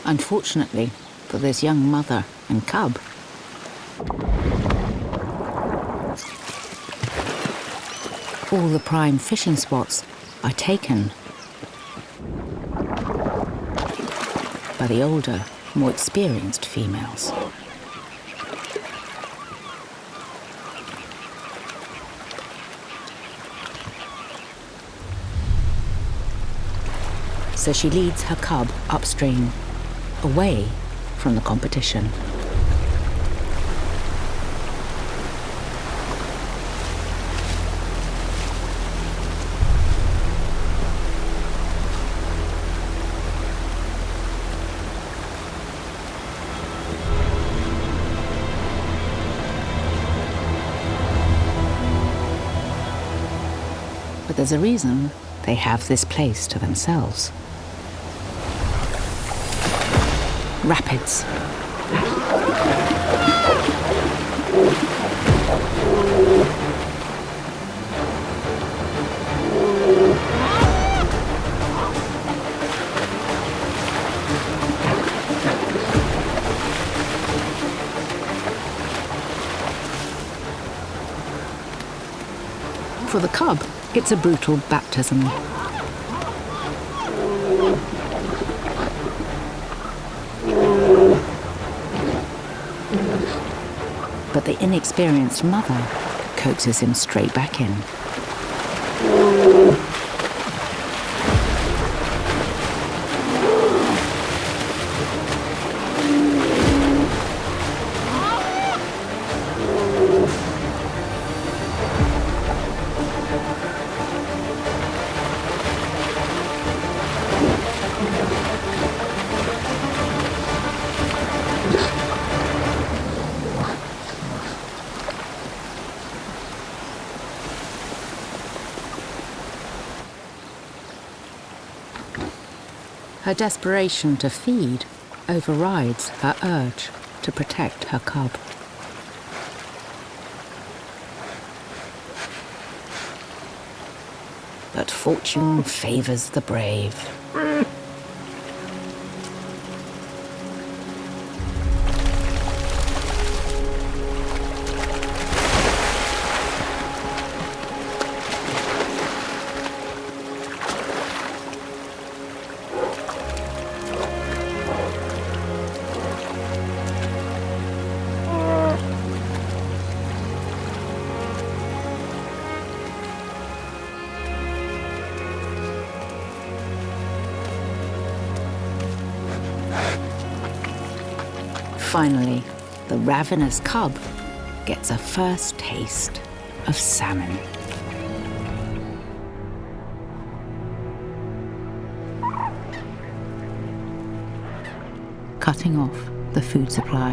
Unfortunately for this young mother and cub, all the prime fishing spots are taken by the older, more experienced females. So she leads her cub upstream, away from the competition. But there's a reason they have this place to themselves. Rapids. For the cub, it's a brutal baptism. But the inexperienced mother coaxes him straight back in. Her desperation to feed overrides her urge to protect her cub. But fortune favors the brave. Finally, the ravenous cub gets a first taste of salmon. Cutting off the food supply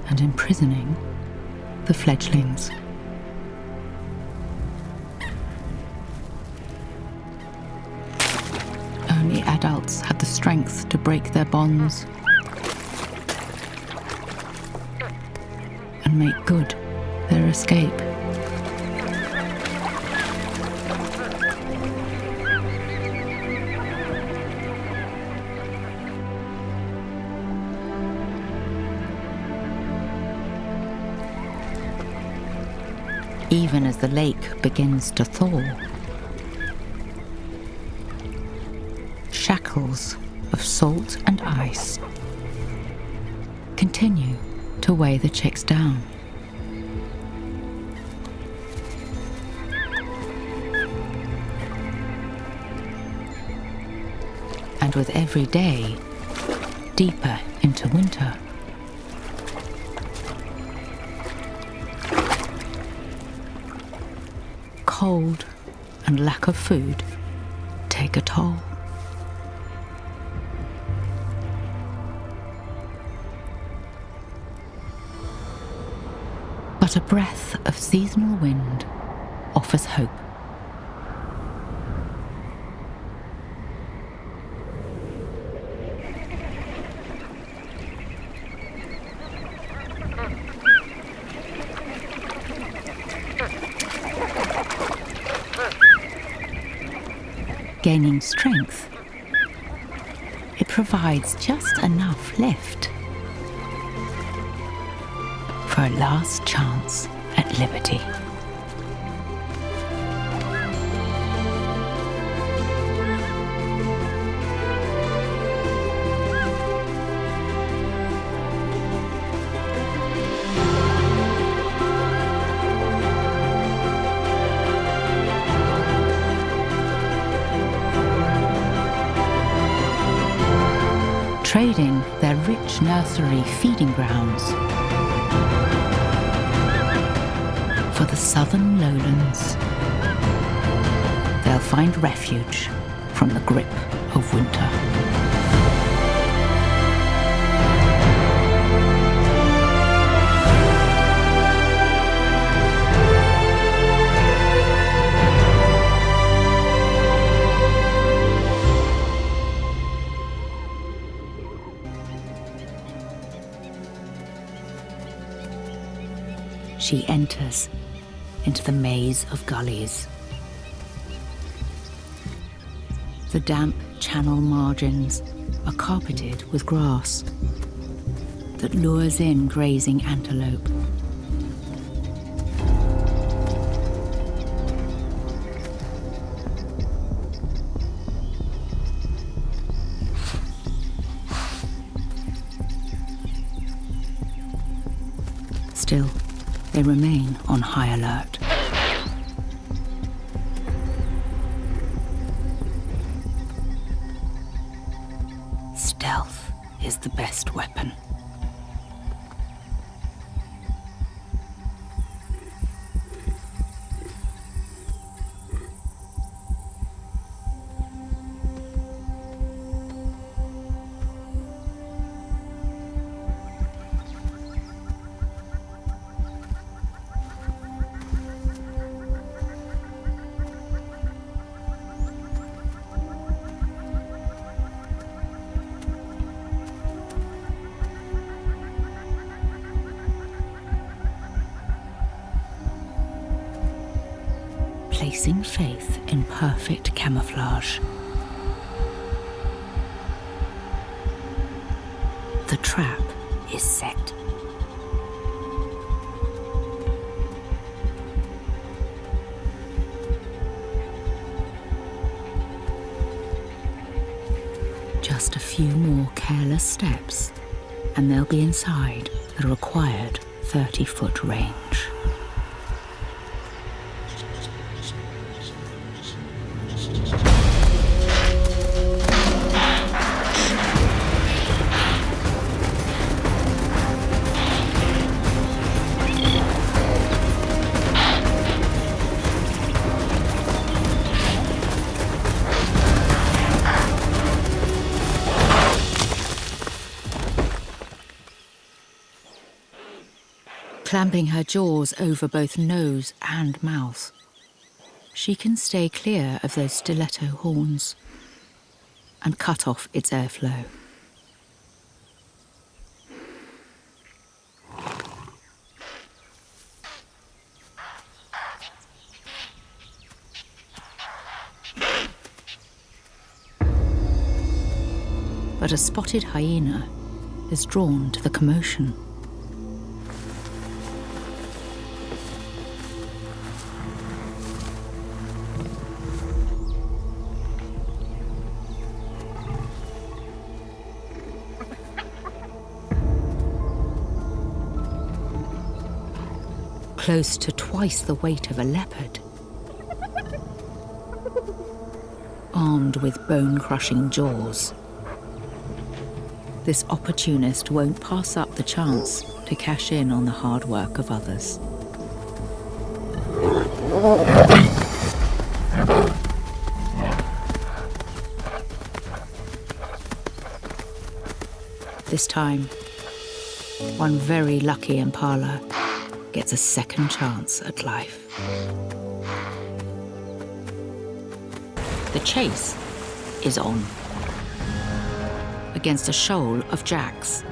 and imprisoning the fledglings. Only adults had the strength to break their bonds and make good their escape. Even as the lake begins to thaw, shackles of salt and ice continue to weigh the chicks down. And with every day deeper into winter, cold and lack of food take a toll. But a breath of seasonal wind offers hope. Gaining strength, it provides just enough lift for a last chance at liberty. Trading their rich nursery feeding grounds for the southern lowlands, they'll find refuge from the grip of winter. She enters into the maze of gullies. The damp channel margins are carpeted with grass that lures in grazing antelope. Still, they remain on high alert. Stealth is the best weapon. Placing faith in perfect camouflage. The trap is set. Just a few more careless steps, and they'll be inside the required 30-foot range. Clamping her jaws over both nose and mouth, she can stay clear of those stiletto horns and cut off its airflow. But a spotted hyena is drawn to the commotion. Close to twice the weight of a leopard, armed with bone-crushing jaws. This opportunist won't pass up the chance to cash in on the hard work of others. This time, one very lucky impala gets a second chance at life. The chase is on. Against a shoal of jacks,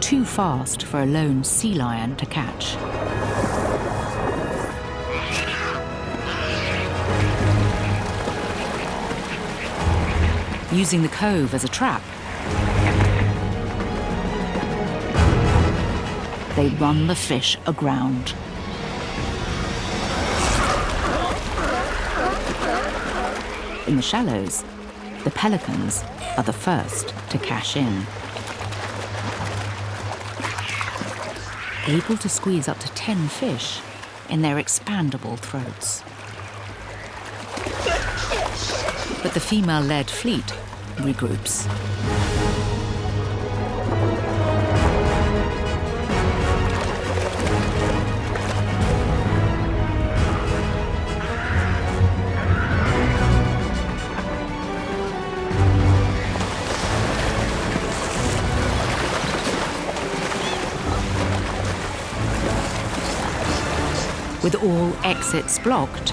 too fast for a lone sea lion to catch. using the cove as a trap. They run the fish aground. In the shallows, the pelicans are the first to cash in. Able to squeeze up to 10 fish in their expandable throats. But the female-led fleet regroups. With all exits blocked.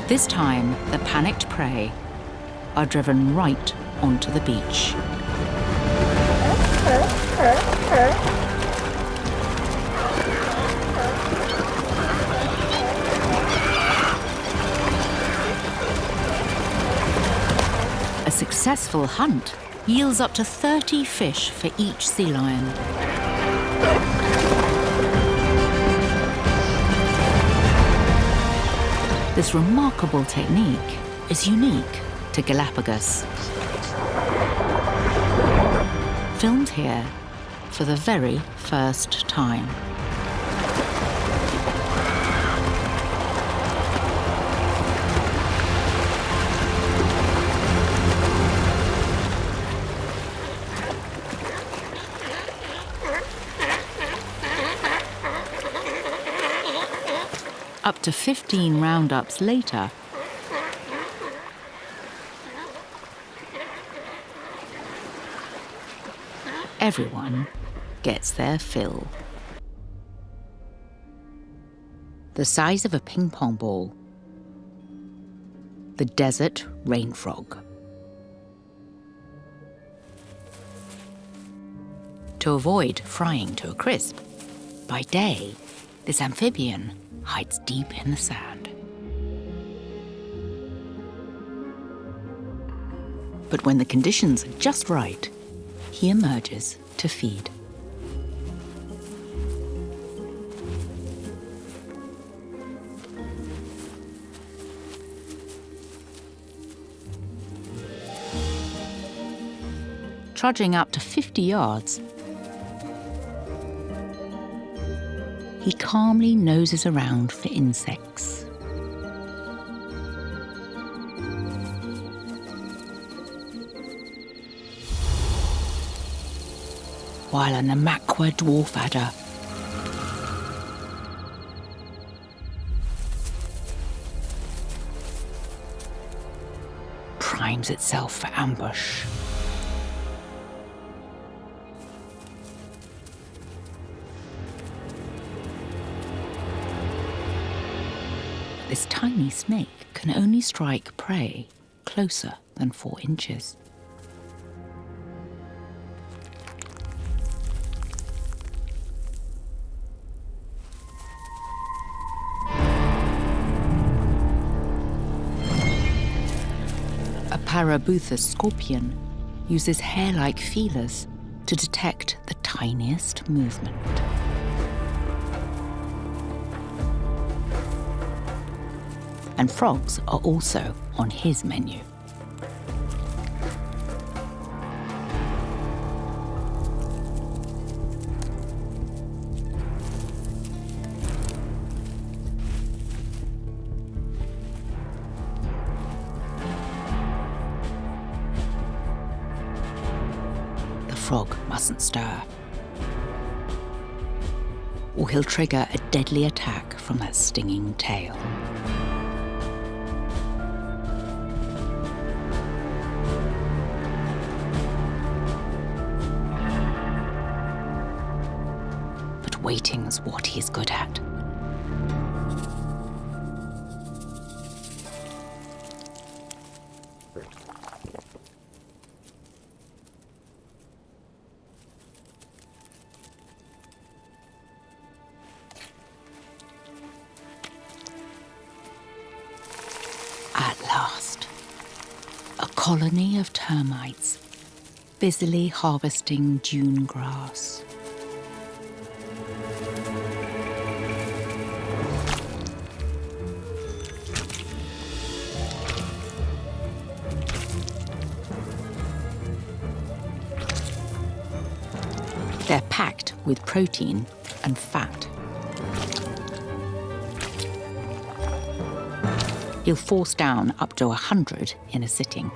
This time, the panicked prey are driven right onto the beach. A successful hunt yields up to 30 fish for each sea lion. This remarkable technique is unique to Galapagos. Filmed here for the very first time. Up to 15 roundups later, everyone gets their fill. The size of a ping pong ball, the desert rain frog. To avoid frying to a crisp, by day, this amphibian hides deep in the sand. But when the conditions are just right, he emerges to feed. Trudging up to 50 yards, he calmly noses around for insects. While a Namaqua dwarf adder primes itself for ambush. This tiny snake can only strike prey closer than 4 inches. A Parabuthus scorpion uses hair-like feelers to detect the tiniest movement. And frogs are also on his menu. The frog mustn't stir, or he'll trigger a deadly attack from that stinging tail. Waiting's what he's good at. A At last, a colony of termites busily harvesting dune grass. They're packed with protein and fat. He'll force down up to 100 in a sitting.